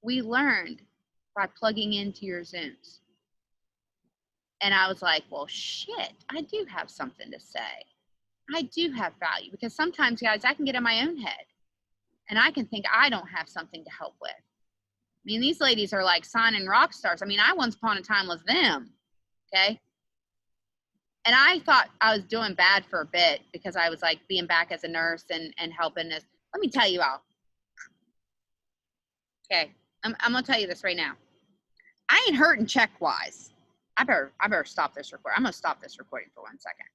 we learned by plugging into your Zooms. And I was like, well, shit, I do have something to say. I do have value. Because sometimes, guys, I can get in my own head. And I can think I don't have something to help with. I mean, these ladies are like signing rock stars. I mean, I once upon a time was them, okay? And I thought I was doing bad for a bit because I was like being back as a nurse and helping this. Let me tell you all. Okay, I'm gonna tell you this right now. I ain't hurting check-wise. I better stop this recording. I'm gonna stop this recording for 1 second.